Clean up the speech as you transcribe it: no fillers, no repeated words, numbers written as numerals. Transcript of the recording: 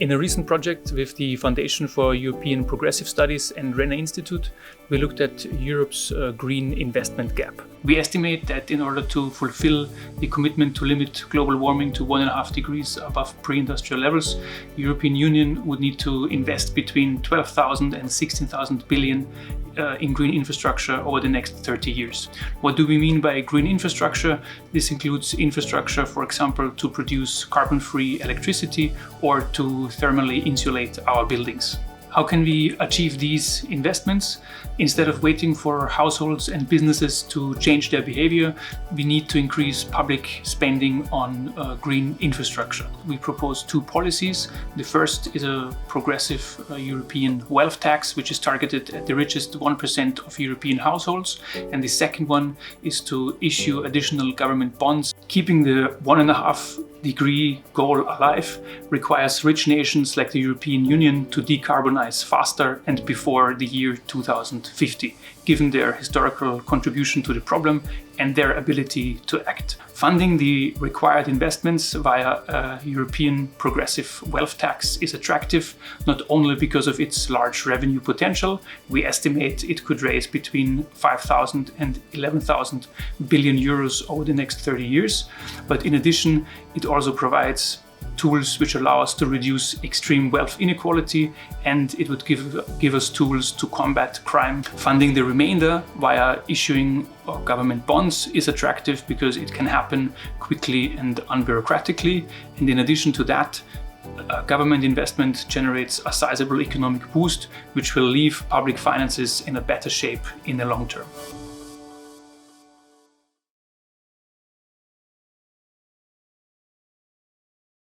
In a recent project with the Foundation for European Progressive Studies and Renner Institute, we looked at Europe's green investment gap. We estimate that in order to fulfill the commitment to limit global warming to 1.5 degrees above pre-industrial levels, the European Union would need to invest between 12,000 and 16,000 billion in green infrastructure over the next 30 years. What do we mean by green infrastructure? This includes infrastructure, for example, to produce carbon-free electricity or to thermally insulate our buildings. How can we achieve these investments? Instead of waiting for households and businesses to change their behavior, we need to increase public spending on green infrastructure. We propose two policies. The first is a progressive European wealth tax, which is targeted at the richest 1% of European households. And the second one is to issue additional government bonds. Keeping the 1.5 degree goal alive requires rich nations like the European Union to decarbonize faster and before the year 2050, given their historical contribution to the problem and their ability to act. Funding the required investments via a European progressive wealth tax is attractive, not only because of its large revenue potential. We estimate it could raise between 5,000 and 11,000 billion euros over the next 30 years, but in addition, it also provides tools which allow us to reduce extreme wealth inequality, and it would give us tools to combat crime. Funding the remainder via issuing government bonds is attractive because it can happen quickly and unbureaucratically, and in addition to that, government investment generates a sizable economic boost which will leave public finances in a better shape in the long term.